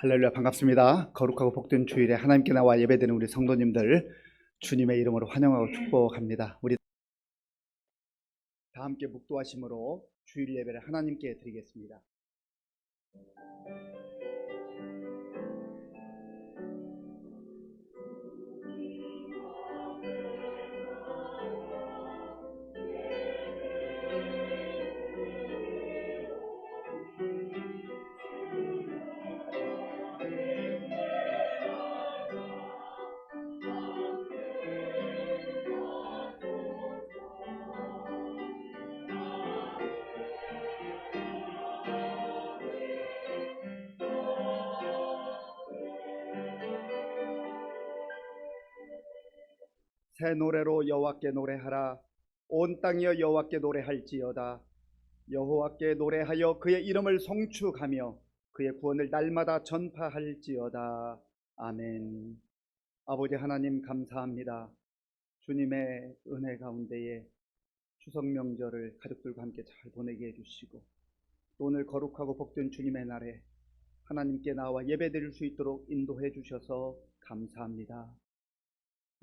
할렐루야, 반갑습니다. 거룩하고 복된 주일에 하나님께 나와 예배드리는 우리 성도님들 주님의 이름으로 환영하고 축복합니다. 우리 다 함께 묵도하심으로 주일 예배를 하나님께 드리겠습니다. 새 노래로 여호와께 노래하라. 온 땅이여 여호와께 노래할지어다. 여호와께 노래하여 그의 이름을 송축하며 그의 구원을 날마다 전파할지어다. 아멘. 아버지 하나님, 감사합니다. 주님의 은혜 가운데에 추석 명절을 가족들과 함께 잘 보내게 해주시고, 또 오늘 거룩하고 복된 주님의 날에 하나님께 나와 예배드릴 수 있도록 인도해 주셔서 감사합니다.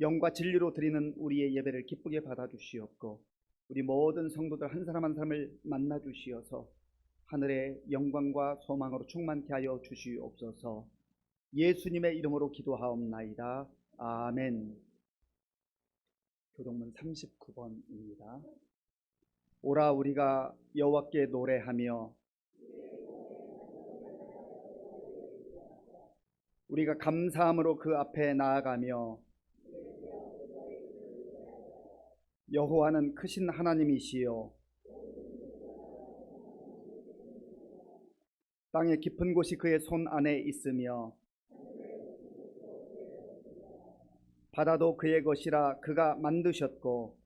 영과 진리로 드리는 우리의 예배를 기쁘게 받아주시옵고, 우리 모든 성도들 한 사람 한 사람을 만나 주시어서 하늘의 영광과 소망으로 충만케 하여 주시옵소서. 예수님의 이름으로 기도하옵나이다. 아멘. 교동문 39번입니다. 오라 우리가 여호와께 노래하며 우리가 감사함으로 그 앞에 나아가며, 여호와는 크신 하나님이시요 땅의 깊은 곳이 그의 손 안에 있으며 바다도 그의 것이라 그가 만드셨고,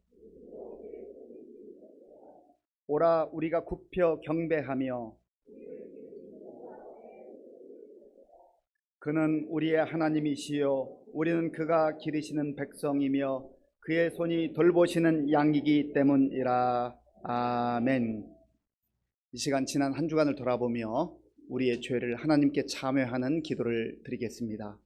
오라 우리가 굽혀 경배하며 그는 우리의 하나님이시요 우리는 그가 기르시는 백성이며 그의 손이 돌보시는 양이기 때문이라. 아멘. 이 시간 지난 한 주간을 돌아보며 우리의 죄를 하나님께 참회하는 기도를 드리겠습니다.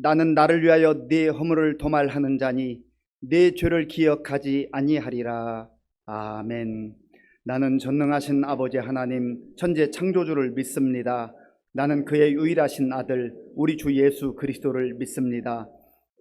나는 나를 위하여 네 허물을 도말하는 자니 네 죄를 기억하지 아니하리라. 아멘. 나는 전능하신 아버지 하나님 천재 창조주를 믿습니다. 나는 그의 유일하신 아들 우리 주 예수 그리스도를 믿습니다.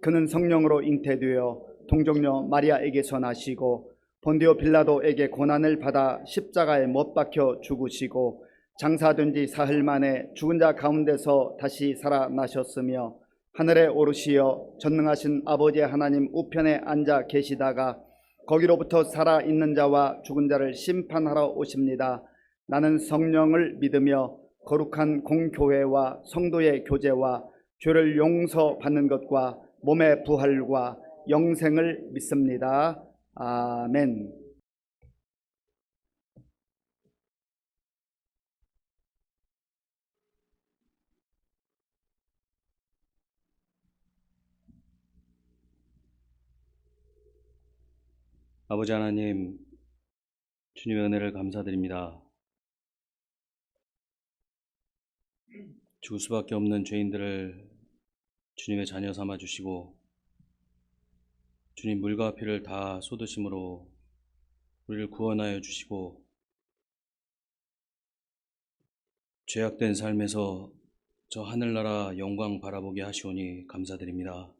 그는 성령으로 잉태되어 동정녀 마리아에게서 나시고 본디오 빌라도에게 고난을 받아 십자가에 못 박혀 죽으시고 장사된 지 사흘 만에 죽은 자 가운데서 다시 살아나셨으며 하늘에 오르시어 전능하신 아버지 하나님 우편에 앉아 계시다가 거기로부터 살아있는 자와 죽은 자를 심판하러 오십니다. 나는 성령을 믿으며 거룩한 공교회와 성도의 교제와 죄를 용서받는 것과 몸의 부활과 영생을 믿습니다. 아멘. 아버지 하나님, 주님의 은혜를 감사드립니다. 죽을 수밖에 없는 죄인들을 주님의 자녀 삼아 주시고 주님 물과 피를 다 쏟으심으로 우리를 구원하여 주시고 죄악된 삶에서 저 하늘나라 영광 바라보게 하시오니 감사드립니다.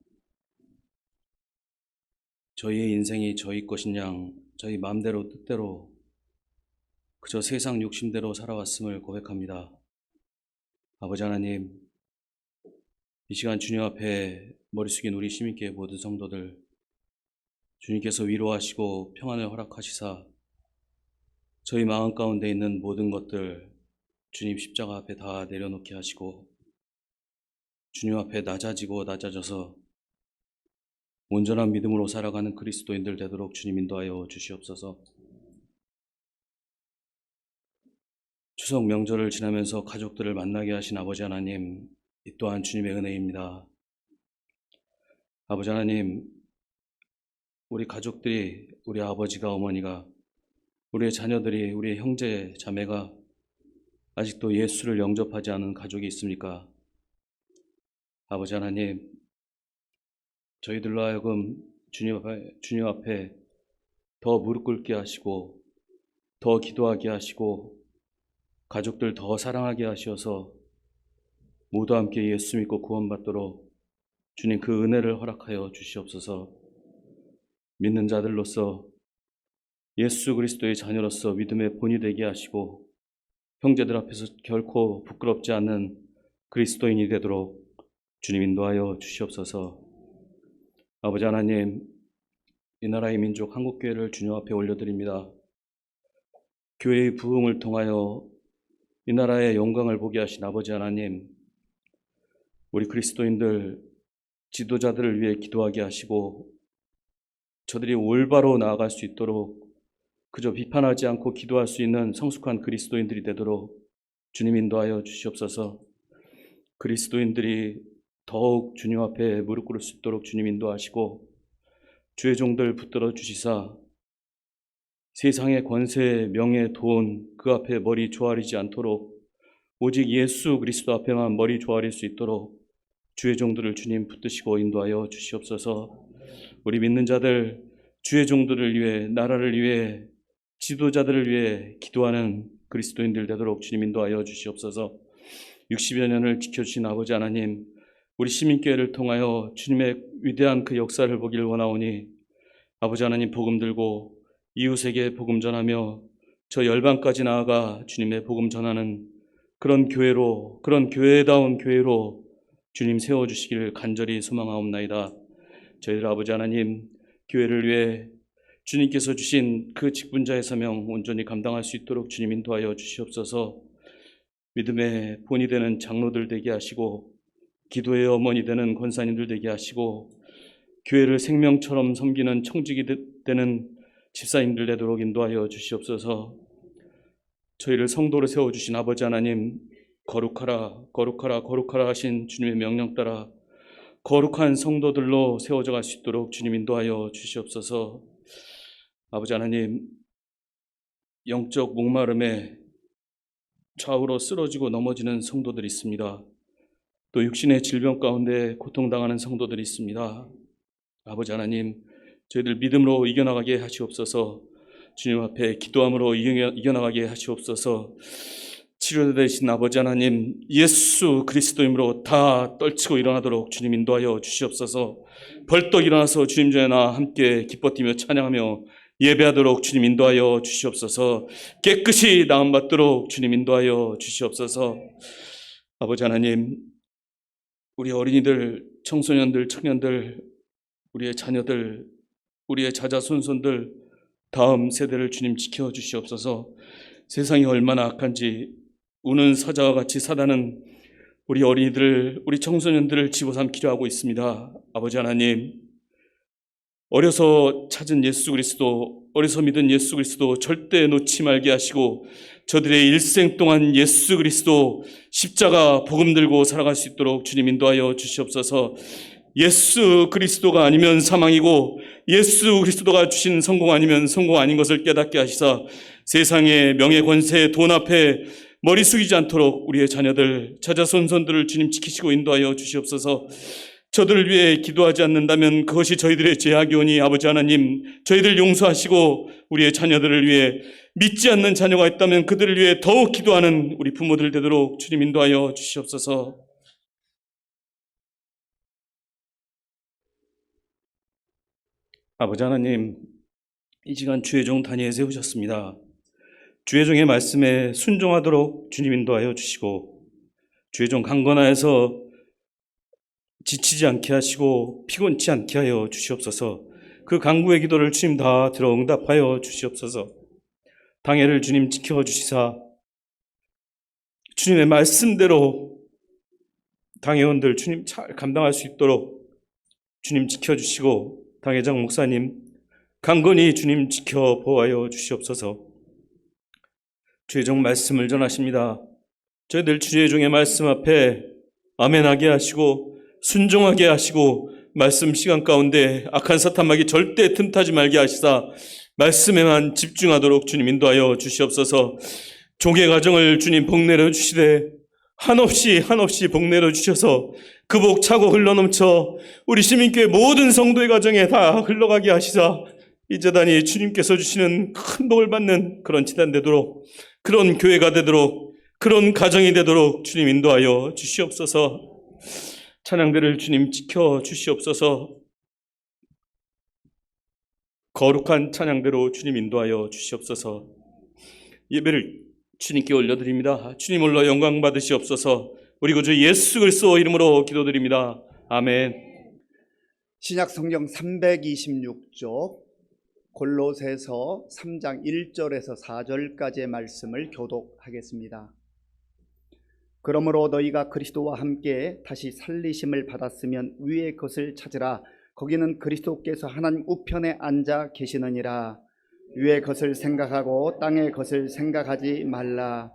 저희의 인생이 저희 것인 양 저희 마음대로 뜻대로 그저 세상 욕심대로 살아왔음을 고백합니다. 아버지 하나님, 이 시간 주님 앞에 머리 숙인 우리 시민교회 모든 성도들 주님께서 위로하시고 평안을 허락하시사 저희 마음 가운데 있는 모든 것들 주님 십자가 앞에 다 내려놓게 하시고 주님 앞에 낮아지고 낮아져서 온전한 믿음으로 살아가는 그리스도인들 되도록 주님 인도하여 주시옵소서. 추석 명절을 지나면서 가족들을 만나게 하신 아버지 하나님, 이 또한 주님의 은혜입니다. 아버지 하나님, 우리 가족들이, 우리 아버지가, 어머니가, 우리의 자녀들이, 우리의 형제, 자매가 아직도 예수를 영접하지 않은 가족이 있습니까? 아버지 하나님, 저희들로 하여금 주님 앞에 더 무릎 꿇게 하시고 더 기도하게 하시고 가족들 더 사랑하게 하셔서 모두 함께 예수 믿고 구원받도록 주님 그 은혜를 허락하여 주시옵소서. 믿는 자들로서 예수 그리스도의 자녀로서 믿음의 본이 되게 하시고 형제들 앞에서 결코 부끄럽지 않는 그리스도인이 되도록 주님 인도하여 주시옵소서. 아버지 하나님, 이 나라의 민족 한국교회를 주님 앞에 올려드립니다. 교회의 부흥을 통하여 이 나라의 영광을 보게 하신 아버지 하나님, 우리 그리스도인들, 지도자들을 위해 기도하게 하시고 저들이 올바로 나아갈 수 있도록 그저 비판하지 않고 기도할 수 있는 성숙한 그리스도인들이 되도록 주님 인도하여 주시옵소서. 그리스도인들이 더욱 주님 앞에 무릎 꿇을 수 있도록 주님 인도하시고 주의 종들 붙들어 주시사 세상의 권세, 명예, 돈 그 앞에 머리 조아리지 않도록 오직 예수 그리스도 앞에만 머리 조아릴 수 있도록 주의 종들을 주님 붙드시고 인도하여 주시옵소서. 우리 믿는 자들 주의 종들을 위해 나라를 위해 지도자들을 위해 기도하는 그리스도인들 되도록 주님 인도하여 주시옵소서. 60여 년을 지켜주신 아버지 하나님, 우리 시민교회를 통하여 주님의 위대한 그 역사를 보기를 원하오니 아버지 하나님 복음 들고 이웃에게 복음 전하며 저 열방까지 나아가 주님의 복음 전하는 그런 교회로, 그런 교회다운 교회로 주님 세워주시기를 간절히 소망하옵나이다. 저희들 아버지 하나님, 교회를 위해 주님께서 주신 그 직분자의 사명 온전히 감당할 수 있도록 주님 인도하여 주시옵소서. 믿음의 본이 되는 장로들 되게 하시고 기도의 어머니 되는 권사님들 되게 하시고 교회를 생명처럼 섬기는 청직이 되는 집사님들 되도록 인도하여 주시옵소서. 저희를 성도로 세워주신 아버지 하나님, 거룩하라 거룩하라 거룩하라 하신 주님의 명령 따라 거룩한 성도들로 세워져 갈 수 있도록 주님 인도하여 주시옵소서. 아버지 하나님, 영적 목마름에 좌우로 쓰러지고 넘어지는 성도들이 있습니다. 또 육신의 질병 가운데 고통당하는 성도들이 있습니다. 아버지 하나님, 저희들 믿음으로 이겨나가게 하시옵소서. 주님 앞에 기도함으로 이겨나가게 하시옵소서. 치료되신 아버지 하나님, 예수 그리스도임으로 다 떨치고 일어나도록 주님 인도하여 주시옵소서. 벌떡 일어나서 주님 전에 나 함께 기뻐 뛰며 찬양하며 예배하도록 주님 인도하여 주시옵소서. 깨끗이 나음받도록 주님 인도하여 주시옵소서. 아버지 하나님, 우리 어린이들, 청소년들, 청년들, 우리의 자녀들, 우리의 자자손손들, 다음 세대를 주님 지켜주시옵소서. 세상이 얼마나 악한지 우는 사자와 같이 사단은 우리 어린이들, 우리 청소년들을 집어삼키려 하고 있습니다. 아버지 하나님, 어려서 찾은 예수 그리스도, 어려서 믿은 예수 그리스도 절대 놓지 말게 하시고 저들의 일생 동안 예수 그리스도 십자가 복음 들고 살아갈 수 있도록 주님 인도하여 주시옵소서. 예수 그리스도가 아니면 사망이고 예수 그리스도가 주신 성공 아니면 성공 아닌 것을 깨닫게 하시사 세상의 명예 권세 돈 앞에 머리 숙이지 않도록 우리의 자녀들 자자손손들을 주님 지키시고 인도하여 주시옵소서. 저들을 위해 기도하지 않는다면 그것이 저희들의 죄악이오니 아버지 하나님, 저희들 용서하시고 우리의 자녀들을 위해 믿지 않는 자녀가 있다면 그들을 위해 더욱 기도하는 우리 부모들 되도록 주님 인도하여 주시옵소서. 아버지 하나님, 이 시간 주의 종 다니엘 세우셨습니다. 주의 종의 말씀에 순종하도록 주님 인도하여 주시고, 주의 종 강건하여서 지치지 않게 하시고 피곤치 않게 하여 주시옵소서. 그 간구의 기도를 주님 다 들어 응답하여 주시옵소서. 당회를 주님 지켜주시사 주님의 말씀대로 당회원들 주님 잘 감당할 수 있도록 주님 지켜주시고, 당회장 목사님 강건히 주님 지켜 보호하여 주시옵소서. 주의 종 말씀을 전하십니다. 저희들 주의 종의 말씀 앞에 아멘하게 하시고 순종하게 하시고, 말씀 시간 가운데 악한 사탄막이 절대 틈타지 말게 하시사 말씀에만 집중하도록 주님 인도하여 주시옵소서. 종의 가정을 주님 복내려 주시되 한없이 복내려 주셔서 그 복 차고 흘러넘쳐 우리 시민교회 모든 성도의 가정에 다 흘러가게 하시사 이 재단이 주님께서 주시는 큰 복을 받는 그런 재단 되도록, 그런 교회가 되도록, 그런 가정이 되도록 주님 인도하여 주시옵소서. 찬양들을 주님 지켜 주시옵소서. 거룩한 찬양대로 주님 인도하여 주시옵소서. 예배를 주님께 올려드립니다. 주님 홀로 영광 받으시옵소서. 우리 구주 예수 그리스도 이름으로 기도드립니다. 아멘. 신약 성경 326쪽 골로새서 3장 1절에서 4절까지의 말씀을 교독하겠습니다. 그러므로 너희가 그리스도와 함께 다시 살리심을 받았으면 위의 것을 찾으라. 거기는 그리스도께서 하나님 우편에 앉아 계시느니라. 위의 것을 생각하고 땅의 것을 생각하지 말라.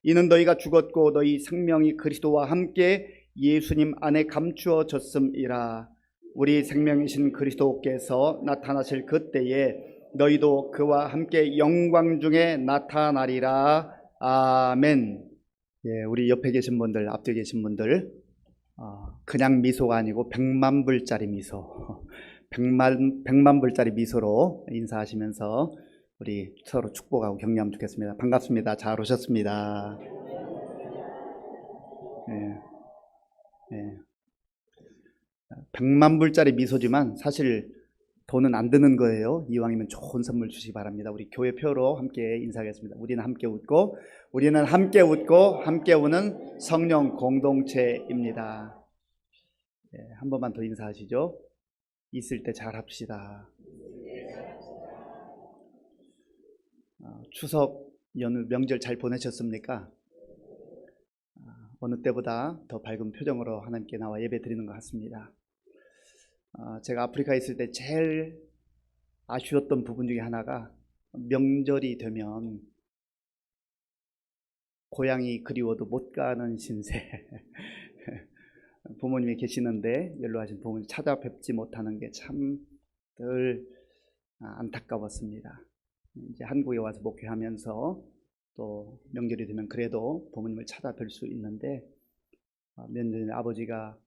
이는 너희가 죽었고 너희 생명이 그리스도와 함께 예수님 안에 감추어졌음이라. 우리 생명이신 그리스도께서 나타나실 그때에 너희도 그와 함께 영광 중에 나타나리라. 아멘. 예, 우리 옆에 계신 분들, 앞뒤에 계신 분들, 그냥 미소가 아니고 100만 불짜리 미소, 100만 불짜리 미소로 인사하시면서 우리 서로 축복하고 격려하면 좋겠습니다. 반갑습니다. 잘 오셨습니다. 예, 예. 100만 불짜리 미소지만 사실 돈은 안 드는 거예요. 이왕이면 좋은 선물 주시기 바랍니다. 우리 교회표로 함께 인사하겠습니다. 우리는 함께 웃고 함께 우는 성령 공동체입니다. 예, 한 번만 더 인사하시죠. 있을 때 잘합시다. 추석 연휴 명절 잘 보내셨습니까? 어느 때보다 더 밝은 표정으로 하나님께 나와 예배 드리는 것 같습니다. 제가 아프리카에 있을 때 제일 아쉬웠던 부분 중에 하나가 명절이 되면 고향이 그리워도 못 가는 신세. 부모님이 계시는데 연로하신 부모님 찾아뵙지 못하는 게 참 늘 안타까웠습니다. 이제 한국에 와서 목회하면서 또 명절이 되면 그래도 부모님을 찾아뵐 수 있는데, 몇 년 전에 아버지가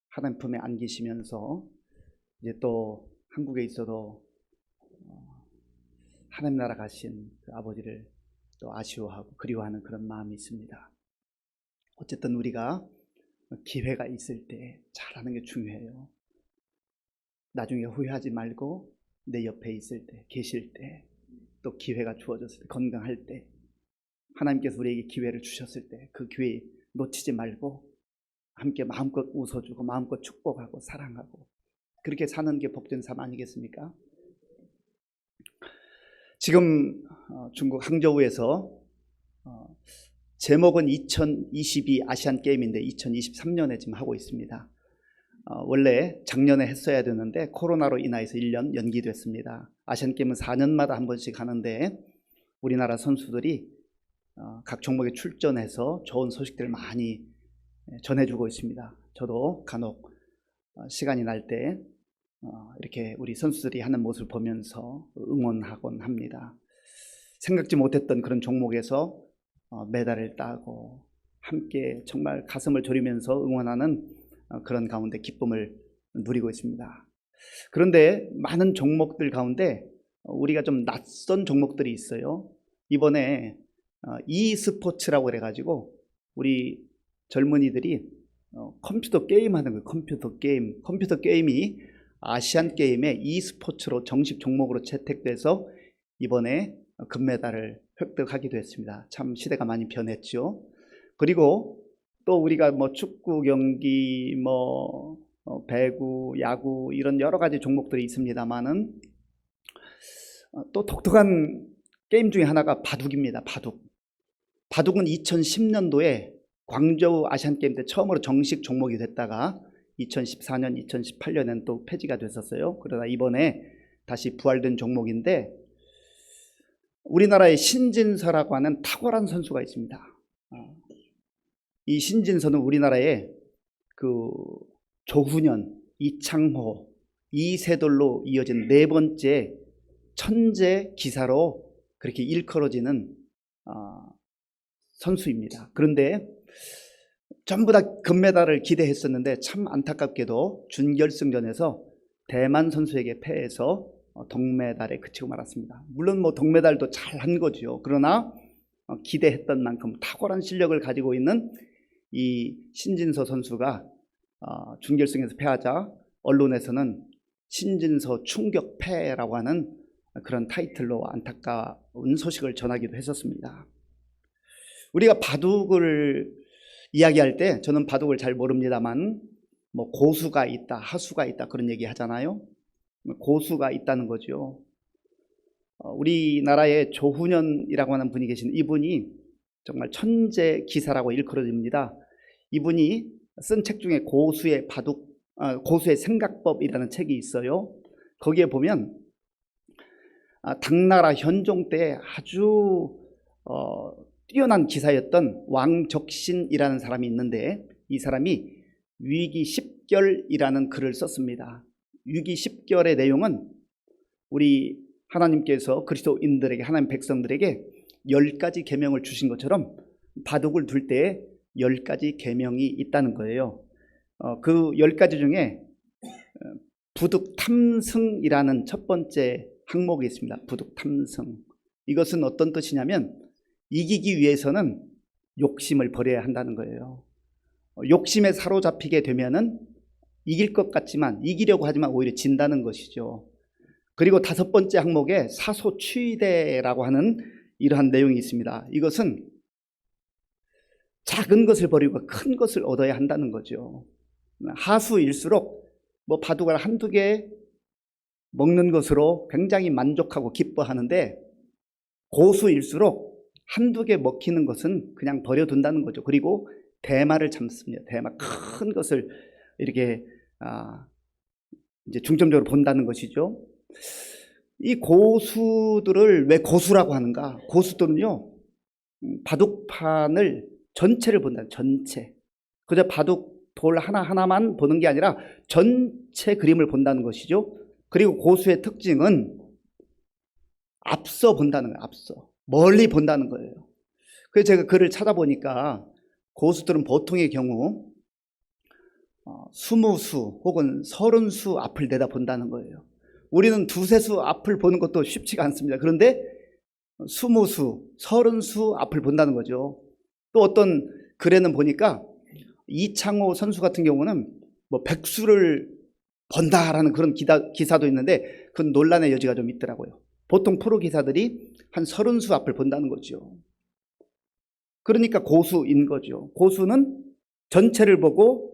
하나님 품에 안기시면서 이제 또 한국에 있어도 하나님 나라 가신 그 아버지를 또 아쉬워하고 그리워하는 그런 마음이 있습니다. 어쨌든 우리가 기회가 있을 때 잘하는 게 중요해요. 나중에 후회하지 말고 내 옆에 있을 때, 계실 때, 또 기회가 주어졌을 때, 건강할 때, 하나님께서 우리에게 기회를 주셨을 때 그 기회 놓치지 말고 함께 마음껏 웃어주고 마음껏 축복하고 사랑하고 그렇게 사는 게 복된 삶 아니겠습니까? 지금 중국 항저우에서 제목은 2022 아시안 게임인데 2023년에 지금 하고 있습니다. 원래 작년에 했어야 되는데 코로나로 인해서 1년 연기됐습니다. 아시안 게임은 4년마다 한 번씩 하는데 우리나라 선수들이 각 종목에 출전해서 좋은 소식들을 많이 전해주고 있습니다. 저도 간혹 시간이 날 때 이렇게 우리 선수들이 하는 모습을 보면서 응원하곤 합니다. 생각지 못했던 그런 종목에서 메달을 따고 함께 정말 가슴을 졸이면서 응원하는 그런 가운데 기쁨을 누리고 있습니다. 그런데 많은 종목들 가운데 우리가 좀 낯선 종목들이 있어요. 이번에 e스포츠라고 그래가지고 우리 젊은이들이 컴퓨터 게임 하는 거예요. 컴퓨터 게임이 아시안 게임의 e스포츠로 정식 종목으로 채택돼서 이번에 금메달을 획득하기도 했습니다. 참 시대가 많이 변했죠. 그리고 또 우리가 뭐 축구 경기, 배구, 야구 이런 여러 가지 종목들이 있습니다만은 또 독특한 게임 중에 하나가 바둑입니다. 바둑은 2010년도에 광저우 아시안 게임 때 처음으로 정식 종목이 됐다가 2014년, 2018년에는 또 폐지가 됐었어요. 그러다 이번에 다시 부활된 종목인데 우리나라의 신진서라고 하는 탁월한 선수가 있습니다. 이 신진서는 우리나라의 그 조훈현, 이창호, 이세돌로 이어진 네 번째 천재 기사로 그렇게 일컬어지는 선수입니다. 그런데 전부 다 금메달을 기대했었는데 참 안타깝게도 준결승전에서 대만 선수에게 패해서 동메달에 그치고 말았습니다. 물론 뭐 동메달도 잘한 거죠. 그러나 기대했던 만큼 탁월한 실력을 가지고 있는 이 신진서 선수가 준결승에서 패하자 언론에서는 신진서 충격패라고 하는 그런 타이틀로 안타까운 소식을 전하기도 했었습니다. 우리가 바둑을 이야기할 때 저는 바둑을 잘 모릅니다만 뭐 고수가 있다, 하수가 있다 그런 얘기 하잖아요. 고수가 있다는 거죠. 우리나라에 조훈현이라고 하는 분이 계신 이분이 정말 천재 기사라고 일컬어집니다. 이분이 쓴 책 중에 고수의 생각법이라는 책이 있어요. 거기에 보면 당나라 현종 때 아주 뛰어난 기사였던 왕적신이라는 사람이 있는데 이 사람이 위기 10결이라는 글을 썼습니다. 위기 10결의 내용은 우리 하나님께서 그리스도인들에게, 하나님 백성들에게 10가지 계명을 주신 것처럼 바둑을 둘 때에 10가지 계명이 있다는 거예요. 그 10가지 중에 부득탐승이라는 첫 번째 항목이 있습니다. 부득탐승. 이것은 어떤 뜻이냐면 이기기 위해서는 욕심을 버려야 한다는 거예요. 욕심에 사로잡히게 되면은 이길 것 같지만, 이기려고 하지만 오히려 진다는 것이죠. 그리고 다섯 번째 항목에 사소추이대라고 하는 이러한 내용이 있습니다. 이것은 작은 것을 버리고 큰 것을 얻어야 한다는 거죠. 하수일수록 뭐 바둑을 한두 개 먹는 것으로 굉장히 만족하고 기뻐하는데 고수일수록 한두 개 먹히는 것은 그냥 버려둔다는 거죠. 그리고 대마를 참습니다. 대마 큰 것을 이렇게 이제 중점적으로 본다는 것이죠. 이 고수들을 왜 고수라고 하는가? 고수들은요, 바둑판을 전체를 본다. 전체. 그저 바둑 돌 하나하나만 보는 게 아니라 전체 그림을 본다는 것이죠. 그리고 고수의 특징은 앞서 본다는 거예요. 앞서. 멀리 본다는 거예요. 그래서 제가 글을 찾아보니까 고수들은 보통의 경우 20수 혹은 30수 앞을 내다본다는 거예요. 우리는 두세 수 앞을 보는 것도 쉽지가 않습니다. 그런데 20수, 30수 앞을 본다는 거죠. 또 어떤 글에는 보니까 이창호 선수 같은 경우는 뭐 100수를 본다라는 그런 기사도 있는데 그건 논란의 여지가 좀 있더라고요. 보통 프로 기사들이 한 30수 앞을 본다는 거죠. 그러니까 고수인 거죠. 고수는 전체를 보고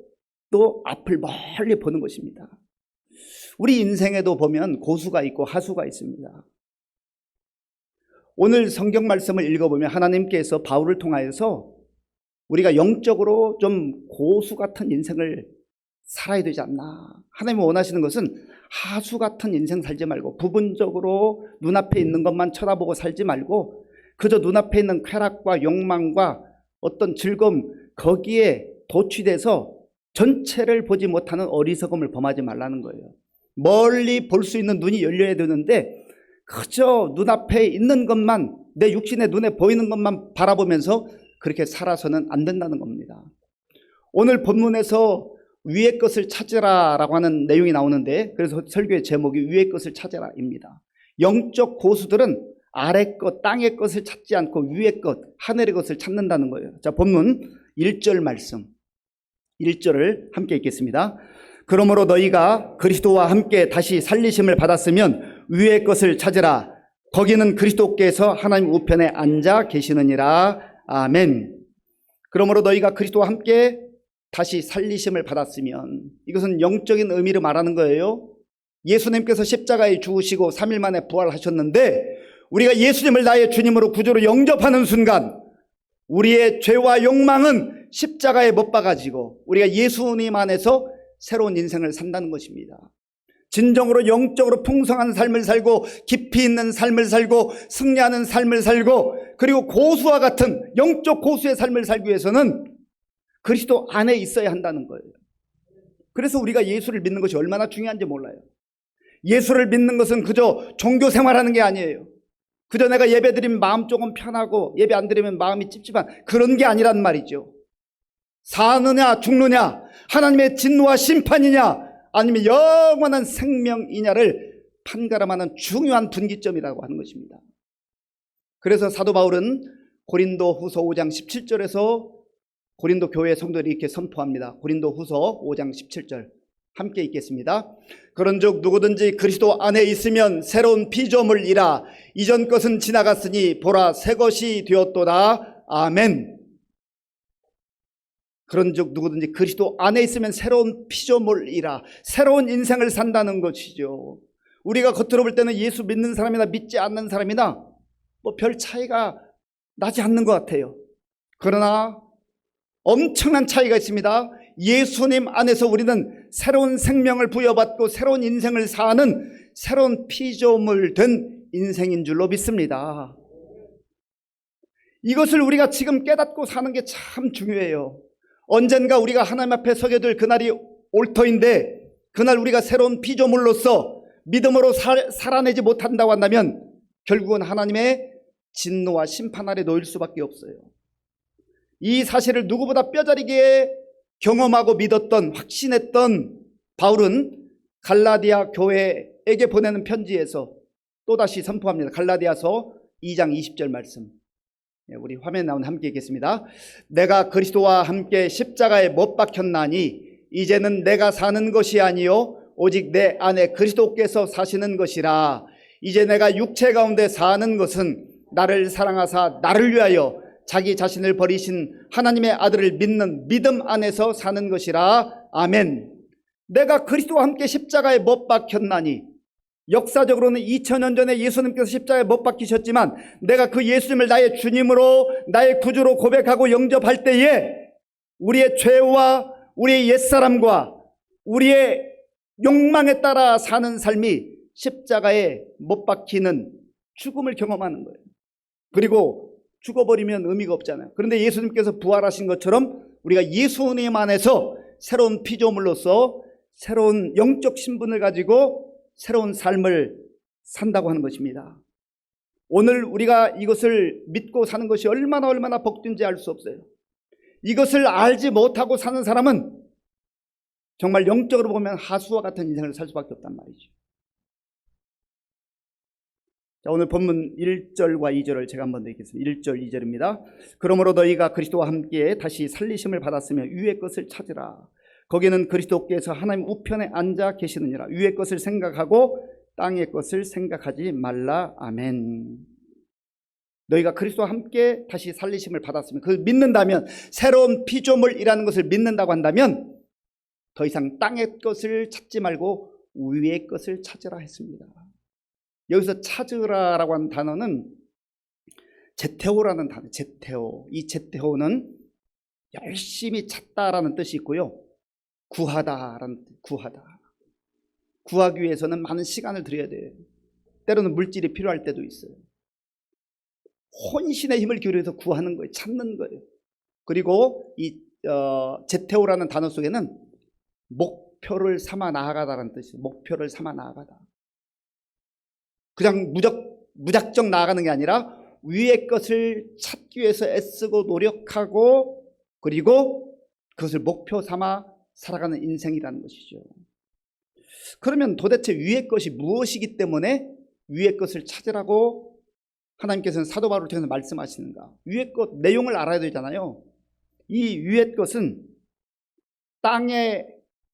또 앞을 멀리 보는 것입니다. 우리 인생에도 보면 고수가 있고 하수가 있습니다. 오늘 성경 말씀을 읽어보면 하나님께서 바울을 통하여서 우리가 영적으로 좀 고수 같은 인생을 살아야 되지 않나. 하나님이 원하시는 것은 하수 같은 인생 살지 말고 부분적으로 눈앞에 있는 것만 쳐다보고 살지 말고 그저 눈앞에 있는 쾌락과 욕망과 어떤 즐거움 거기에 도취돼서 전체를 보지 못하는 어리석음을 범하지 말라는 거예요. 멀리 볼 수 있는 눈이 열려야 되는데 그저 눈앞에 있는 것만 내 육신의 눈에 보이는 것만 바라보면서 그렇게 살아서는 안 된다는 겁니다. 오늘 본문에서 위의 것을 찾으라라고 하는 내용이 나오는데 그래서 설교의 제목이 위의 것을 찾으라입니다. 영적 고수들은 아래 것, 땅의 것을 찾지 않고 위의 것, 하늘의 것을 찾는다는 거예요. 자, 본문 1절 말씀 1절을 함께 읽겠습니다. 그러므로 너희가 그리스도와 함께 다시 살리심을 받았으면 위의 것을 찾으라. 거기는 그리스도께서 하나님 우편에 앉아 계시느니라. 아멘. 그러므로 너희가 그리스도와 함께 다시 살리심을 받았으면, 이것은 영적인 의미를 말하는 거예요. 예수님께서 십자가에 죽으시고 3일 만에 부활하셨는데, 우리가 예수님을 나의 주님으로 구주로 영접하는 순간 우리의 죄와 욕망은 십자가에 못 박아지고 우리가 예수님 안에서 새로운 인생을 산다는 것입니다. 진정으로 영적으로 풍성한 삶을 살고 깊이 있는 삶을 살고 승리하는 삶을 살고, 그리고 고수와 같은 영적 고수의 삶을 살기 위해서는 그리스도 안에 있어야 한다는 거예요. 그래서 우리가 예수를 믿는 것이 얼마나 중요한지 몰라요. 예수를 믿는 것은 그저 종교 생활하는 게 아니에요. 그저 내가 예배 드리면 마음 조금 편하고 예배 안 드리면 마음이 찝찝한 그런 게 아니란 말이죠. 사느냐 죽느냐, 하나님의 진노와 심판이냐 아니면 영원한 생명이냐를 판가름하는 중요한 분기점이라고 하는 것입니다. 그래서 사도 바울은 고린도후서 5장 17절에서 고린도 교회 성도들이 이렇게 선포합니다. 고린도후서 5장 17절 함께 읽겠습니다. 그런즉 누구든지 그리스도 안에 있으면 새로운 피조물이라. 이전 것은 지나갔으니 보라 새 것이 되었도다. 아멘. 그런즉 누구든지 그리스도 안에 있으면 새로운 피조물이라. 새로운 인생을 산다는 것이죠. 우리가 겉으로 볼 때는 예수 믿는 사람이나 믿지 않는 사람이나 뭐 별 차이가 나지 않는 것 같아요. 그러나 엄청난 차이가 있습니다. 예수님 안에서 우리는 새로운 생명을 부여받고 새로운 인생을 사는 새로운 피조물 된 인생인 줄로 믿습니다. 이것을 우리가 지금 깨닫고 사는 게 참 중요해요. 언젠가 우리가 하나님 앞에 서게 될 그날이 올 터인데, 그날 우리가 새로운 피조물로서 믿음으로 살아내지 못한다고 한다면 결국은 하나님의 진노와 심판 아래 놓일 수밖에 없어요. 이 사실을 누구보다 뼈저리게 경험하고 믿었던, 확신했던 바울은 갈라디아 교회에게 보내는 편지에서 또다시 선포합니다. 갈라디아서 2장 20절 말씀, 우리 화면에 나온 함께 읽겠습니다. 내가 그리스도와 함께 십자가에 못 박혔나니 이제는 내가 사는 것이 아니요 오직 내 안에 그리스도께서 사시는 것이라. 이제 내가 육체 가운데 사는 것은 나를 사랑하사 나를 위하여 자기 자신을 버리신 하나님의 아들을 믿는 믿음 안에서 사는 것이라. 아멘. 내가 그리스도와 함께 십자가에 못 박혔나니, 역사적으로는 2000년 전에 예수님께서 십자가에 못 박히셨지만 내가 그 예수님을 나의 주님으로 나의 구주로 고백하고 영접할 때에 우리의 죄와 우리의 옛사람과 우리의 욕망에 따라 사는 삶이 십자가에 못 박히는 죽음을 경험하는 거예요. 그리고 죽어버리면 의미가 없잖아요. 그런데 예수님께서 부활하신 것처럼 우리가 예수님 안에서 새로운 피조물로서 새로운 영적 신분을 가지고 새로운 삶을 산다고 하는 것입니다. 오늘 우리가 이것을 믿고 사는 것이 얼마나 복된지 알 수 없어요. 이것을 알지 못하고 사는 사람은 정말 영적으로 보면 하수와 같은 인생을 살 수밖에 없단 말이죠. 자, 오늘 본문 1절과 2절을 제가 한번 더 읽겠습니다. 1절 2절입니다. 그러므로 너희가 그리스도와 함께 다시 살리심을 받았으며 위의 것을 찾으라. 거기는 그리스도께서 하나님 우편에 앉아 계시느니라. 위의 것을 생각하고 땅의 것을 생각하지 말라. 아멘. 너희가 그리스도와 함께 다시 살리심을 받았으면, 그걸 믿는다면, 새로운 피조물이라는 것을 믿는다고 한다면 더 이상 땅의 것을 찾지 말고 위의 것을 찾으라 했습니다. 여기서 찾으라라고 하는 단어는 제테오라는 단어, 제테오. 이 제테오는 열심히 찾다라는 뜻이 있고요, 구하다라는 뜻, 구하다. 구하기 위해서는 많은 시간을 들여야 돼요. 때로는 물질이 필요할 때도 있어요. 혼신의 힘을 기울여서 구하는 거예요. 찾는 거예요. 그리고 이 제테오라는 단어 속에는 목표를 삼아 나아가다라는 뜻이에요. 목표를 삼아 나아가다. 그냥 무작정 나아가는 게 아니라 위의 것을 찾기 위해서 애쓰고 노력하고, 그리고 그것을 목표 삼아 살아가는 인생이라는 것이죠. 그러면 도대체 위의 것이 무엇이기 때문에 위의 것을 찾으라고 하나님께서는 사도 바울을 통해서 말씀하시는가? 위의 것 내용을 알아야 되잖아요. 이 위의 것은 땅에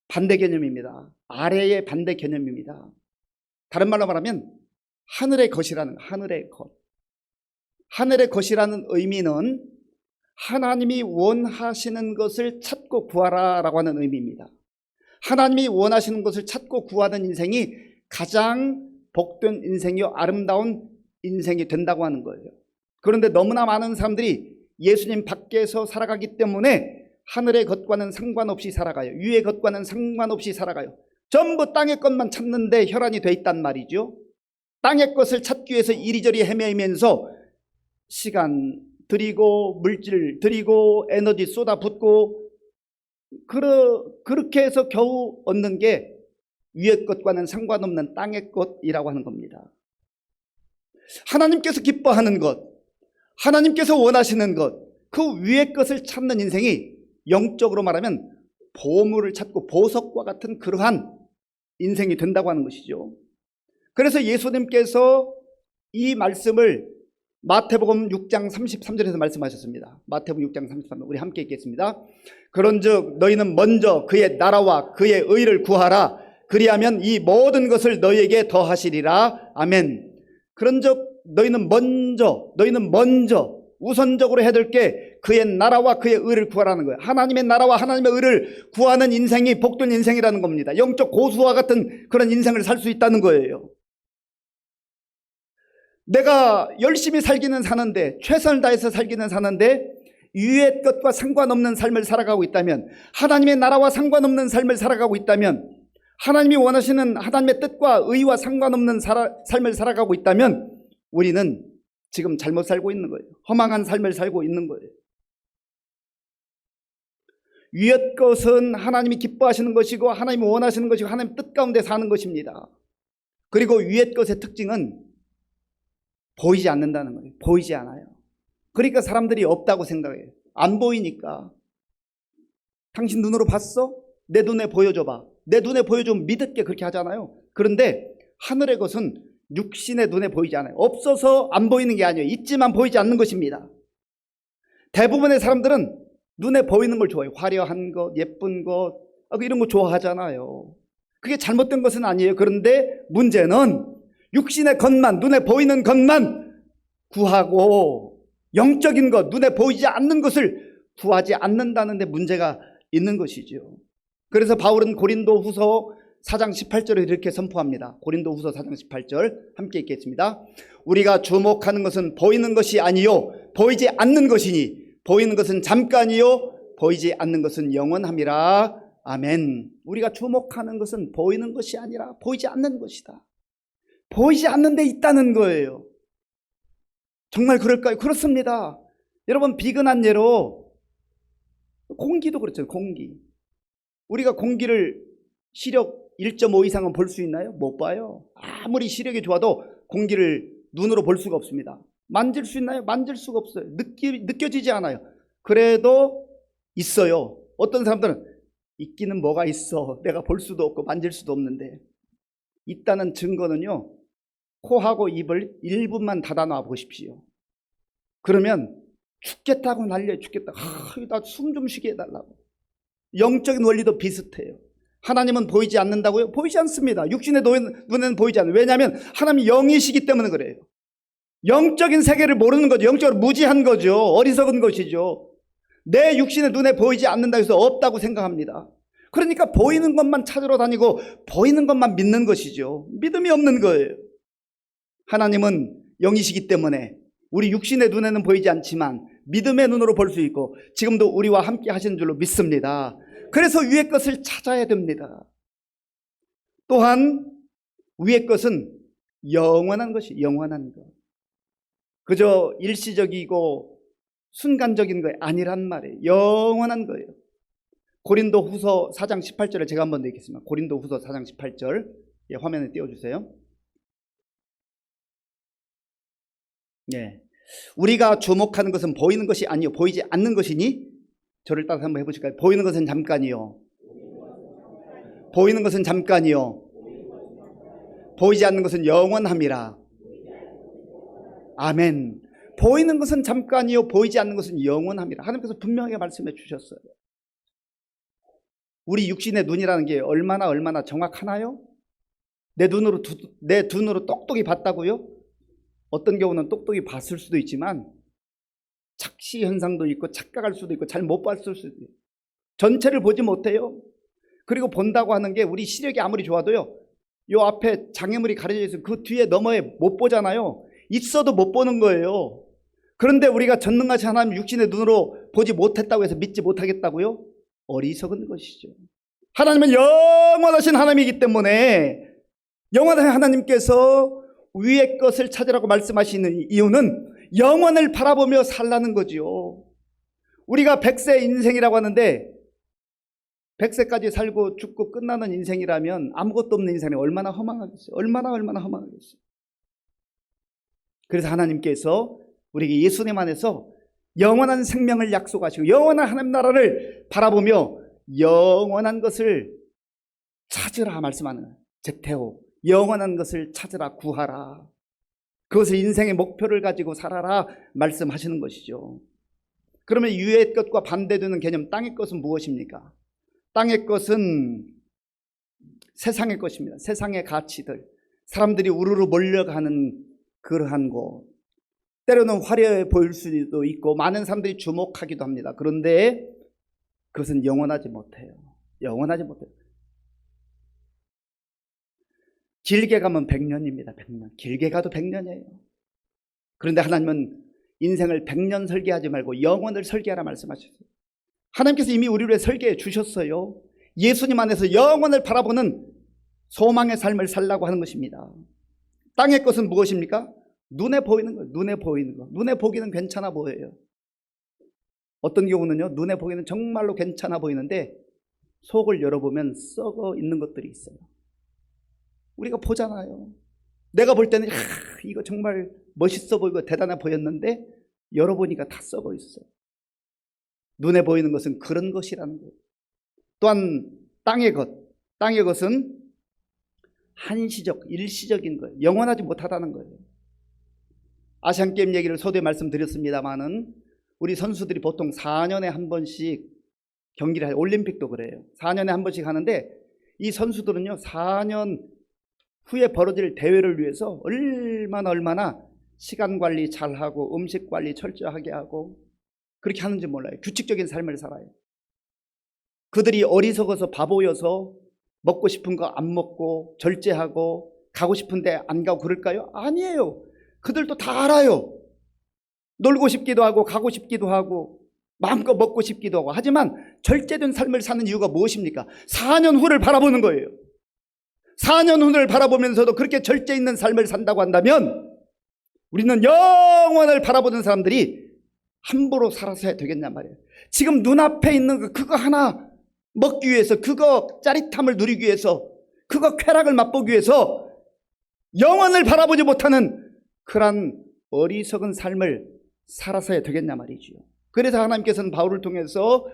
반대 개념입니다. 아래의 반대 개념입니다. 다른 말로 말하면 하늘의 것이라는, 하늘의 것. 하늘의 것이라는 의미는 하나님이 원하시는 것을 찾고 구하라 라고 하는 의미입니다. 하나님이 원하시는 것을 찾고 구하는 인생이 가장 복된 인생이요, 아름다운 인생이 된다고 하는 거예요. 그런데 너무나 많은 사람들이 예수님 밖에서 살아가기 때문에 하늘의 것과는 상관없이 살아가요. 위의 것과는 상관없이 살아가요. 전부 땅의 것만 찾는데 혈안이 돼 있단 말이죠. 땅의 것을 찾기 위해서 이리저리 헤매면서 시간 들이고 물질 들이고 에너지 쏟아붓고 그렇게 해서 겨우 얻는 게 위의 것과는 상관없는 땅의 것이라고 하는 겁니다. 하나님께서 기뻐하는 것, 하나님께서 원하시는 것, 그 위의 것을 찾는 인생이 영적으로 말하면 보물을 찾고 보석과 같은 그러한 인생이 된다고 하는 것이죠. 그래서 예수님께서 이 말씀을 마태복음 6장 33절에서 말씀하셨습니다. 마태복음 6장 33절 우리 함께 읽겠습니다. 그런즉 너희는 먼저 그의 나라와 그의 의를 구하라. 그리하면 이 모든 것을 너희에게 더하시리라. 아멘. 그런즉 너희는 먼저 우선적으로 해야 될 게 그의 나라와 그의 의를 구하라는 거예요. 하나님의 나라와 하나님의 의를 구하는 인생이 복된 인생이라는 겁니다. 영적 고수와 같은 그런 인생을 살 수 있다는 거예요. 내가 열심히 살기는 사는데, 최선을 다해서 살기는 사는데 위의 것과 상관없는 삶을 살아가고 있다면, 하나님의 나라와 상관없는 삶을 살아가고 있다면, 하나님이 원하시는 하나님의 뜻과 의와 상관없는 삶을 살아가고 있다면 우리는 지금 잘못 살고 있는 거예요. 허망한 삶을 살고 있는 거예요. 위의 것은 하나님이 기뻐하시는 것이고 하나님이 원하시는 것이고 하나님 뜻 가운데 사는 것입니다. 그리고 위의 것의 특징은 보이지 않는다는 거예요. 보이지 않아요. 그러니까 사람들이 없다고 생각해요. 안 보이니까. 당신 눈으로 봤어? 내 눈에 보여줘봐. 내 눈에 보여주면 믿을게, 그렇게 하잖아요. 그런데 하늘의 것은 육신의 눈에 보이지 않아요. 없어서 안 보이는 게 아니에요. 있지만 보이지 않는 것입니다. 대부분의 사람들은 눈에 보이는 걸 좋아해요. 화려한 것, 예쁜 것, 이런 거 좋아하잖아요. 그게 잘못된 것은 아니에요. 그런데 문제는 육신의 것만, 눈에 보이는 것만 구하고 영적인 것, 눈에 보이지 않는 것을 구하지 않는다는 데 문제가 있는 것이죠. 그래서 바울은 고린도후서 4장 18절에 이렇게 선포합니다. 고린도후서 4장 18절 함께 읽겠습니다. 우리가 주목하는 것은 보이는 것이 아니요 보이지 않는 것이니 보이는 것은 잠깐이요 보이지 않는 것은 영원함이라. 아멘. 우리가 주목하는 것은 보이는 것이 아니라 보이지 않는 것이다. 보이지 않는 데 있다는 거예요. 정말 그럴까요? 그렇습니다. 여러분, 비근한 예로 공기도 그렇죠. 공기. 우리가 공기를 시력 1.5 이상은 볼 수 있나요? 못 봐요. 아무리 시력이 좋아도 공기를 눈으로 볼 수가 없습니다. 만질 수 있나요? 만질 수가 없어요. 느껴지지 않아요. 그래도 있어요. 어떤 사람들은 있기는 뭐가 있어. 내가 볼 수도 없고 만질 수도 없는데. 있다는 증거는요, 코하고 입을 1분만 닫아놔 보십시오. 그러면 죽겠다고 난리에 죽겠다. 나 숨 좀 쉬게 해달라고. 영적인 원리도 비슷해요. 하나님은 보이지 않는다고요? 보이지 않습니다. 육신의 눈에는 보이지 않아요. 왜냐하면 하나님이 영이시기 때문에 그래요. 영적인 세계를 모르는 거죠. 영적으로 무지한 거죠. 어리석은 것이죠. 내 육신의 눈에 보이지 않는다고 해서 없다고 생각합니다. 그러니까 보이는 것만 찾으러 다니고 보이는 것만 믿는 것이죠. 믿음이 없는 거예요. 하나님은 영이시기 때문에 우리 육신의 눈에는 보이지 않지만 믿음의 눈으로 볼 수 있고 지금도 우리와 함께 하시는 줄로 믿습니다. 그래서 위의 것을 찾아야 됩니다. 또한 위의 것은 영원한 것이, 영원한 것. 그저 일시적이고 순간적인 거 아니란 말이에요. 영원한 거예요. 고린도후서 4장 18절을 제가 한번 읽겠습니다. 고린도후서 4장 18절, 화면에 띄워주세요. 네, 우리가 주목하는 것은 보이는 것이 아니요 보이지 않는 것이니, 저를 따라서 한번 해보실까요? 보이는 것은 잠깐이요 보이는 것은 잠깐이요 보이지 않는 것은 영원함이라. 아멘. 보이는 것은 잠깐이요 보이지 않는 것은 영원함이라. 하나님께서 분명하게 말씀해 주셨어요. 우리 육신의 눈이라는 게 얼마나 정확하나요? 내 눈으로 똑똑히 봤다고요? 어떤 경우는 똑똑히 봤을 수도 있지만 착시 현상도 있고 착각할 수도 있고 잘 못 봤을 수도 있고 전체를 보지 못해요. 그리고 본다고 하는 게 우리 시력이 아무리 좋아도요, 요 앞에 장애물이 가려져 있어서 그 뒤에 너머에 못 보잖아요. 있어도 못 보는 거예요. 그런데 우리가 전능하신 하나님 육신의 눈으로 보지 못했다고 해서 믿지 못하겠다고요? 어리석은 것이죠. 하나님은 영원하신 하나님이기 때문에 영원한 하나님께서 위의 것을 찾으라고 말씀하시는 이유는 영원을 바라보며 살라는 거지요. 우리가 100세 인생이라고 하는데 100세까지 살고 죽고 끝나는 인생이라면 아무것도 없는 인생이 얼마나 허망하겠어요. 얼마나 허망하겠어요. 그래서 하나님께서 우리에게 예수님 안에서 영원한 생명을 약속하시고 영원한 하나님 나라를 바라보며 영원한 것을 찾으라 말씀하는 거예요. 제테오, 영원한 것을 찾으라, 구하라. 그것을 인생의 목표를 가지고 살아라 말씀하시는 것이죠. 그러면 유의 것과 반대되는 개념, 땅의 것은 무엇입니까? 땅의 것은 세상의 것입니다. 세상의 가치들, 사람들이 우르르 몰려가는 그러한 곳, 때로는 화려해 보일 수도 있고 많은 사람들이 주목하기도 합니다. 그런데 그것은 영원하지 못해요. 영원하지 못해요. 길게 가면 100년입니다. 100년. 길게 가도 100년이에요. 그런데 하나님은 인생을 100년 설계하지 말고 영원을 설계하라 말씀하셨어요. 하나님께서 이미 우리를 위해 설계해 주셨어요. 예수님 안에서 영원을 바라보는 소망의 삶을 살라고 하는 것입니다. 땅의 것은 무엇입니까? 눈에 보이는 거예요. 눈에 보이는 거. 눈에 보기는 괜찮아 보여요. 어떤 경우는요, 눈에 보기는 정말로 괜찮아 보이는데 속을 열어보면 썩어 있는 것들이 있어요. 우리가 보잖아요. 내가 볼 때는 이거 정말 멋있어 보이고 대단해 보였는데 열어보니까 다 썩어 있어요. 눈에 보이는 것은 그런 것이라는 거예요. 또한 땅의 것은 한시적, 일시적인 거예요. 영원하지 못하다는 거예요. 아시안게임 얘기를 서두에 말씀드렸습니다마는 우리 선수들이 보통 4년에 한 번씩 경기를 해요. 올림픽도 그래요. 4년에 한 번씩 하는데 이 선수들은요, 4년 후에 벌어질 대회를 위해서 얼마나 시간 관리 잘하고 음식 관리 철저하게 하고 그렇게 하는지 몰라요. 규칙적인 삶을 살아요. 그들이 어리석어서 바보여서 먹고 싶은 거 안 먹고 절제하고 가고 싶은데 안 가고 그럴까요? 아니에요. 그들도 다 알아요. 놀고 싶기도 하고 가고 싶기도 하고 마음껏 먹고 싶기도 하고. 하지만 절제된 삶을 사는 이유가 무엇입니까? 4년 후를 바라보는 거예요. 4년 후를 바라보면서도 그렇게 절제 있는 삶을 산다고 한다면 우리는 영원을 바라보는 사람들이 함부로 살아서야 되겠냔 말이에요. 지금 눈앞에 있는 그거 하나 먹기 위해서, 그거 짜릿함을 누리기 위해서, 그거 쾌락을 맛보기 위해서 영원을 바라보지 못하는 그런 어리석은 삶을 살아서야 되겠냐 말이죠. 그래서 하나님께서는 바울을 통해서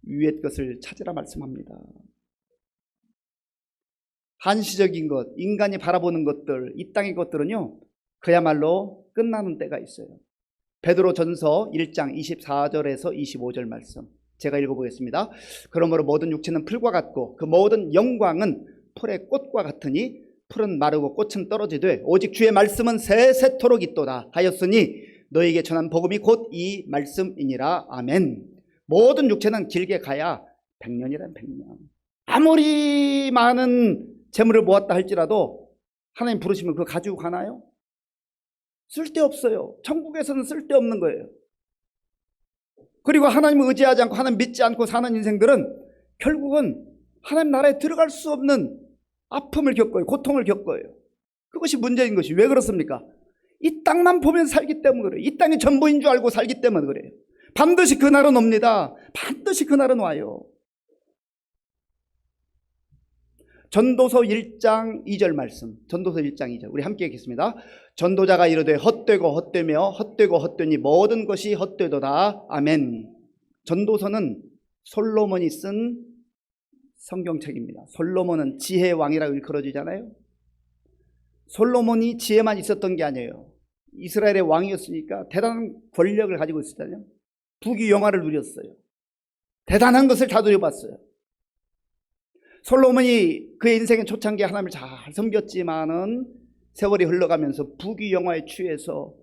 위의 것을 찾으라 말씀합니다. 한시적인 것, 인간이 바라보는 것들, 이 땅의 것들은요, 그야말로 끝나는 때가 있어요. 베드로전서 1장 24절에서 25절 말씀 제가 읽어보겠습니다. 그러므로 모든 육체는 풀과 같고 그 모든 영광은 풀의 꽃과 같으니 풀은 마르고 꽃은 떨어지되 오직 주의 말씀은 세세토록 있도다 하였으니 너에게 전한 복음이 곧 이 말씀이니라. 아멘. 모든 육체는 길게 가야 100년이란 100년. 아무리 많은 재물을 모았다 할지라도 하나님 부르시면 그거 가지고 가나요? 쓸데없어요. 천국에서는 쓸데없는 거예요. 그리고 하나님을 의지하지 않고 하나님 믿지 않고 사는 인생들은 결국은 하나님 나라에 들어갈 수 없는 아픔을 겪어요. 고통을 겪어요. 그것이 문제인 것이. 왜 그렇습니까? 이 땅만 보면 살기 때문에 그래요. 이 땅이 전부인 줄 알고 살기 때문에 그래요. 반드시 그날은 옵니다. 반드시 그날은 와요. 전도서 1장 2절 말씀. 전도서 1장 2절 우리 함께 읽겠습니다. 전도자가 이르되 헛되고 헛되며 헛되고 헛되니 모든 것이 헛되도다. 아멘. 전도서는 솔로몬이 쓴 성경책입니다. 솔로몬은 지혜의 왕이라고 일컬어지잖아요. 솔로몬이 지혜만 있었던 게 아니에요. 이스라엘의 왕이었으니까 대단한 권력을 가지고 있었잖아요. 부귀영화를 누렸어요. 대단한 것을 다 누려봤어요. 솔로몬이 그의 인생의 초창기에 하나님을 잘 섬겼지만은 세월이 흘러가면서 부귀영화에 취해서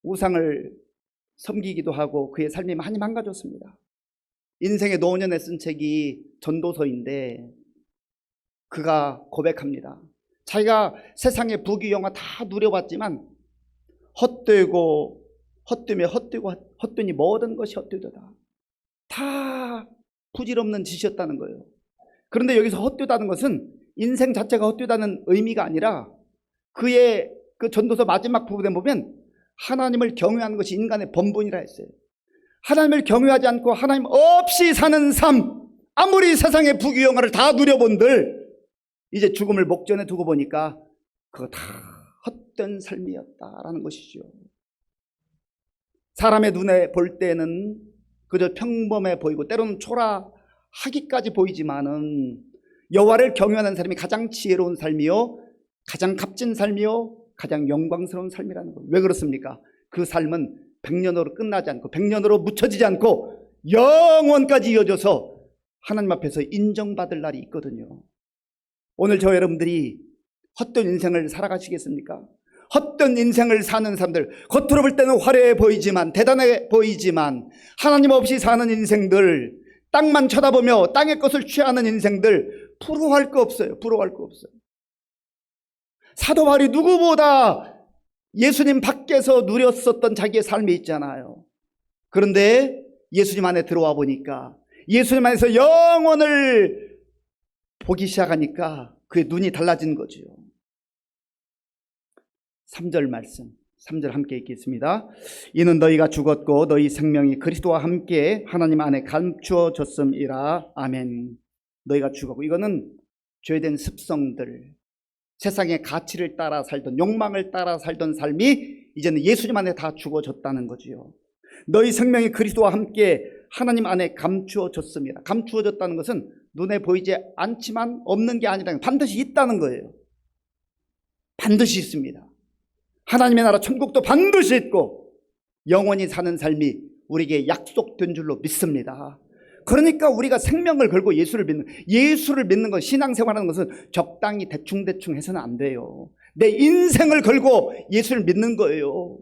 우상을 섬기기도 하고 그의 삶이 많이 망가졌습니다. 인생의 노년에 쓴 책이 전도서인데 그가 고백합니다. 자기가 세상의 부귀영화 다 누려봤지만 헛되며 헛되니 모든 것이 헛되도다. 다 부질없는 짓이었다는 거예요. 그런데 여기서 헛되다는 것은 인생 자체가 헛되다는 의미가 아니라 그의 그 전도서 마지막 부분에 보면 하나님을 경외하는 것이 인간의 본분이라 했어요. 하나님을 경외하지 않고 하나님 없이 사는 삶, 아무리 세상의 부귀영화를 다 누려본들 이제 죽음을 목전에 두고 보니까 그거 다 헛된 삶이었다라는 것이죠. 사람의 눈에 볼 때는 그저 평범해 보이고 때로는 초라하기까지 보이지만은 여호와를 경외하는 사람이 가장 지혜로운 삶이요, 가장 값진 삶이요, 가장 영광스러운 삶이라는 거예요. 왜 그렇습니까? 그 삶은 100년으로 끝나지 않고 100년으로 묻혀지지 않고 영원까지 이어져서 하나님 앞에서 인정받을 날이 있거든요. 오늘 저 여러분들이 헛된 인생을 살아가시겠습니까? 헛된 인생을 사는 사람들, 겉으로 볼 때는 화려해 보이지만 대단해 보이지만 하나님 없이 사는 인생들, 땅만 쳐다보며 땅의 것을 취하는 인생들 부러워할 거 없어요. 부러워할 거 없어요. 사도 바울이 누구보다 예수님 밖에서 누렸었던 자기의 삶이 있잖아요. 그런데 예수님 안에 들어와 보니까 예수님 안에서 영원을 보기 시작하니까 그의 눈이 달라진 거죠. 3절 말씀, 3절 함께 읽겠습니다. 이는 너희가 죽었고 너희 생명이 그리스도와 함께 하나님 안에 감추어졌음이라. 아멘. 너희가 죽었고, 이거는 죄된 습성들, 세상의 가치를 따라 살던, 욕망을 따라 살던 삶이 이제는 예수님 안에 다 죽어졌다는 거지요. 너희 생명이 그리스도와 함께 하나님 안에 감추어졌습니다. 감추어졌다는 것은 눈에 보이지 않지만 없는 게 아니라 반드시 있다는 거예요. 반드시 있습니다. 하나님의 나라 천국도 반드시 있고 영원히 사는 삶이 우리에게 약속된 줄로 믿습니다. 그러니까 우리가 생명을 걸고 예수를 믿는 것, 신앙생활하는 것은 적당히 대충 해서는 안 돼요. 내 인생을 걸고 예수를 믿는 거예요.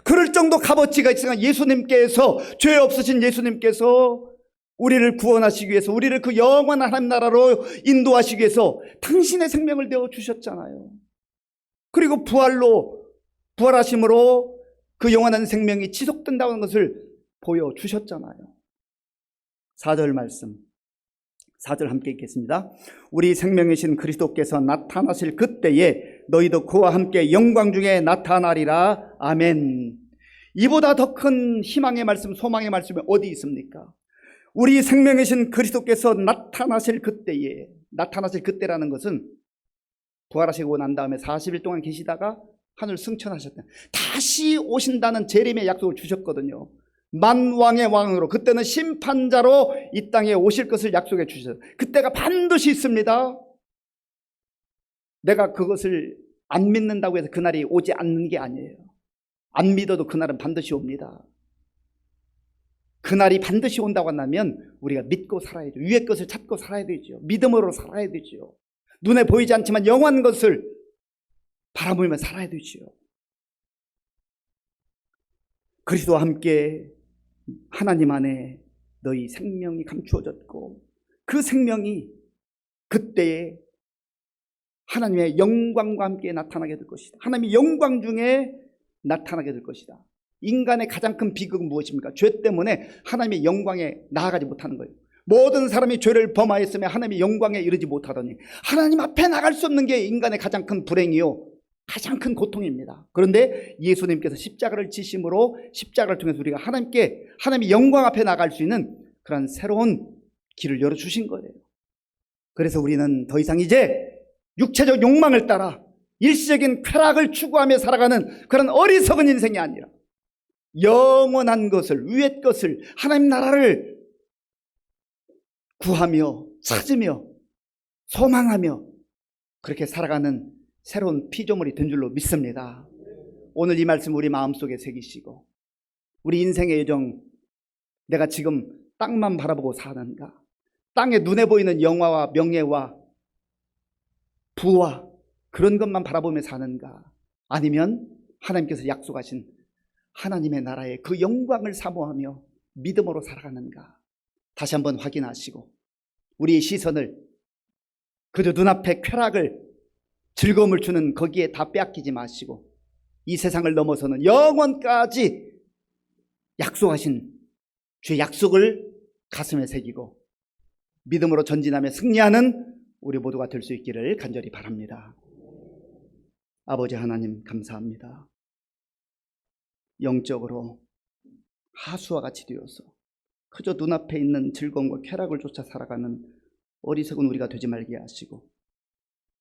그럴 정도 값어치가 있으니까 예수님께서, 죄 없으신 예수님께서 우리를 구원하시기 위해서, 우리를 그 영원한 하나님 나라로 인도하시기 위해서 당신의 생명을 내어 주셨잖아요. 그리고 부활하심으로 그 영원한 생명이 지속된다는 것을 보여주셨잖아요. 4절 말씀, 4절 함께 읽겠습니다. 우리 생명이신 그리스도께서 나타나실 그때에 너희도 그와 함께 영광 중에 나타나리라. 아멘. 이보다 더 큰 희망의 말씀, 소망의 말씀이 어디 있습니까? 우리 생명이신 그리스도께서 나타나실 그때에, 나타나실 그때라는 것은 부활하시고 난 다음에 40일 동안 계시다가 하늘 승천하셨다. 다시 오신다는 재림의 약속을 주셨거든요. 만왕의 왕으로, 그때는 심판자로 이 땅에 오실 것을 약속해 주셨어요. 그때가 반드시 있습니다. 내가 그것을 안 믿는다고 해서 그날이 오지 않는 게 아니에요. 안 믿어도 그날은 반드시 옵니다. 그날이 반드시 온다고 한다면 우리가 믿고 살아야죠. 위의 것을 찾고 살아야 되죠. 믿음으로 살아야 되죠. 눈에 보이지 않지만 영원한 것을 바라보며 살아야 되죠. 그리스도와 함께 하나님 안에 너희 생명이 감추어졌고 그 생명이 그때에 하나님의 영광과 함께 나타나게 될 것이다. 하나님의 영광 중에 나타나게 될 것이다. 인간의 가장 큰 비극은 무엇입니까? 죄 때문에 하나님의 영광에 나아가지 못하는 거예요. 모든 사람이 죄를 범하였으며 하나님의 영광에 이르지 못하더니 하나님 앞에 나갈 수 없는 게 인간의 가장 큰 불행이요, 가장 큰 고통입니다. 그런데 예수님께서 십자가를 지심으로 십자가를 통해서 우리가 하나님의 영광 앞에 나갈 수 있는 그런 새로운 길을 열어주신 거예요. 그래서 우리는 더 이상 이제 육체적 욕망을 따라 일시적인 쾌락을 추구하며 살아가는 그런 어리석은 인생이 아니라 영원한 것을, 위의 것을, 하나님 나라를 구하며 찾으며 소망하며 그렇게 살아가는 새로운 피조물이 된 줄로 믿습니다. 오늘 이 말씀 우리 마음속에 새기시고 우리 인생의 여정, 내가 지금 땅만 바라보고 사는가, 땅에 눈에 보이는 영화와 명예와 부와 그런 것만 바라보며 사는가? 아니면 하나님께서 약속하신 하나님의 나라의 그 영광을 사모하며 믿음으로 살아가는가? 다시 한번 확인하시고 우리의 시선을 그저 눈앞의 쾌락을 즐거움을 주는 거기에 다 빼앗기지 마시고 이 세상을 넘어서는 영원까지 약속하신 주의 약속을 가슴에 새기고 믿음으로 전진하며 승리하는 우리 모두가 될 수 있기를 간절히 바랍니다. 아버지 하나님 감사합니다. 영적으로 하수와 같이 되어서 그저 눈앞에 있는 즐거움과 쾌락을 쫓아 살아가는 어리석은 우리가 되지 말게 하시고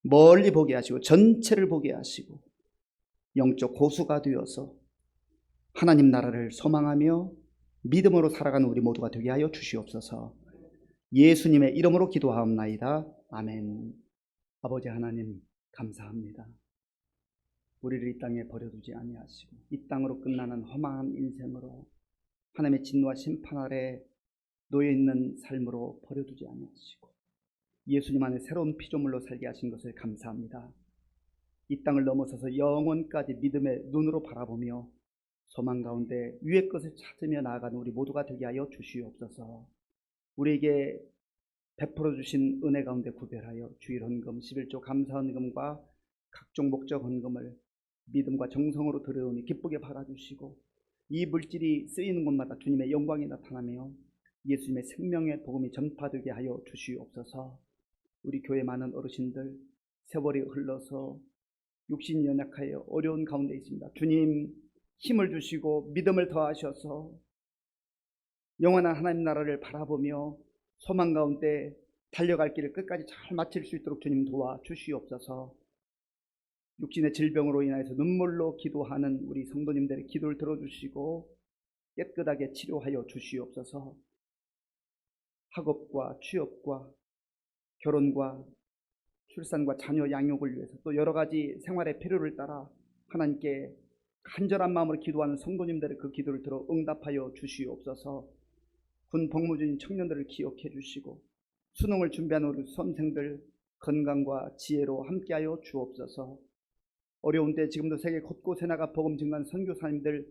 멀리 보게 하시고 전체를 보게 하시고 영적 고수가 되어서 하나님 나라를 소망하며 믿음으로 살아가는 우리 모두가 되게 하여 주시옵소서. 예수님의 이름으로 기도하옵나이다. 아멘. 아버지 하나님 감사합니다. 우리를 이 땅에 버려두지 아니하시고 이 땅으로 끝나는 허망한 인생으로 하나님의 진노와 심판 아래 놓여있는 삶으로 버려두지 아니하시고 예수님 안에 새로운 피조물로 살게 하신 것을 감사합니다. 이 땅을 넘어서서 영원까지 믿음의 눈으로 바라보며 소망 가운데 위의 것을 찾으며 나아가는 우리 모두가 되게 하여 주시옵소서. 우리에게 베풀어 주신 은혜 가운데 구별하여 주일 헌금, 11조 감사 헌금과 각종 목적 헌금을 믿음과 정성으로 들여오니 기쁘게 받아주시고 이 물질이 쓰이는 곳마다 주님의 영광이 나타나며 예수님의 생명의 복음이 전파되게 하여 주시옵소서. 우리 교회 많은 어르신들 세월이 흘러서 육신이 연약하여 어려운 가운데 있습니다. 주님 힘을 주시고 믿음을 더하셔서 영원한 하나님 나라를 바라보며 소망 가운데 달려갈 길을 끝까지 잘 마칠 수 있도록 주님 도와주시옵소서. 육신의 질병으로 인해서 눈물로 기도하는 우리 성도님들의 기도를 들어주시고 깨끗하게 치료하여 주시옵소서. 학업과 취업과 결혼과 출산과 자녀 양육을 위해서 또 여러 가지 생활의 필요를 따라 하나님께 간절한 마음으로 기도하는 성도님들의 그 기도를 들어 응답하여 주시옵소서. 군 복무 중인 청년들을 기억해 주시고 수능을 준비하는 우리 수험생들 건강과 지혜로 함께하여 주옵소서. 어려운 때 지금도 세계 곳곳에 나가 복음 증거하는 선교사님들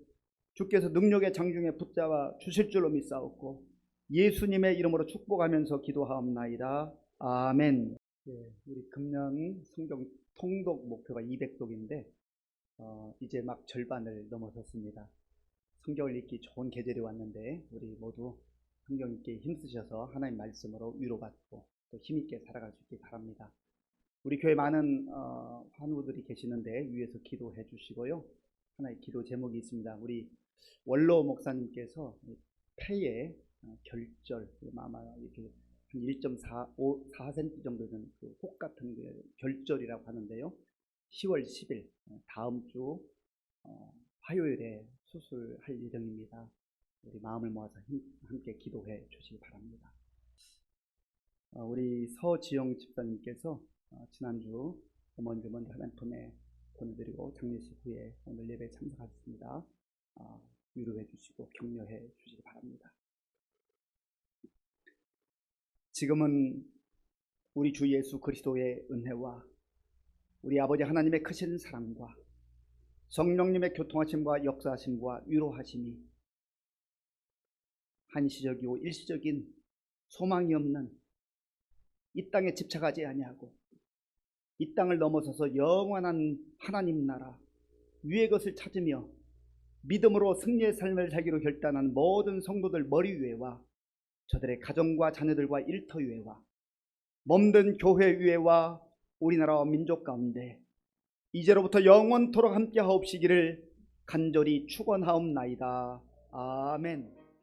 주께서 능력의 장중에 붙잡아 주실 줄로 믿사옵고 예수님의 이름으로 축복하면서 기도하옵나이다. 아멘. 우리 금년 성경 통독 목표가 200독인데 이제 막 절반을 넘어섰습니다. 성경을 읽기 좋은 계절이 왔는데 우리 모두 성경 읽기에 힘쓰셔서 하나님 말씀으로 위로받고 또 힘있게 살아갈 수 있기 바랍니다. 우리 교회 많은 환우들이 계시는데 위에서 기도해 주시고요. 하나의 기도 제목이 있습니다. 우리 원로 목사님께서 폐에 결절, 아마 이렇게 한 1.4cm 정도 되는 그 혹 같은 게 결절이라고 하는데요. 10월 10일 다음 주 화요일에 수술할 예정입니다. 우리 마음을 모아서 함께 기도해 주시기 바랍니다. 우리 서지영 집사님께서 지난주 어머니를 먼저 하나님 품에 보내드리고 장례식 후에 오늘 예배에 참석하셨습니다. 위로해 주시고 격려해 주시기 바랍니다. 지금은 우리 주 예수 그리스도의 은혜와 우리 아버지 하나님의 크신 사랑과 성령님의 교통하심과 역사하심과 위로하심이 한시적이고 일시적인 소망이 없는 이 땅에 집착하지 아니하고 이 땅을 넘어서서 영원한 하나님 나라 위의 것을 찾으며 믿음으로 승리의 삶을 살기로 결단한 모든 성도들 머리 위에와 저들의 가정과 자녀들과 일터 위에와 몸든 교회 위에와 우리나라와 민족 가운데 이제로부터 영원토록 함께 하옵시기를 간절히 축원하옵나이다. 아멘.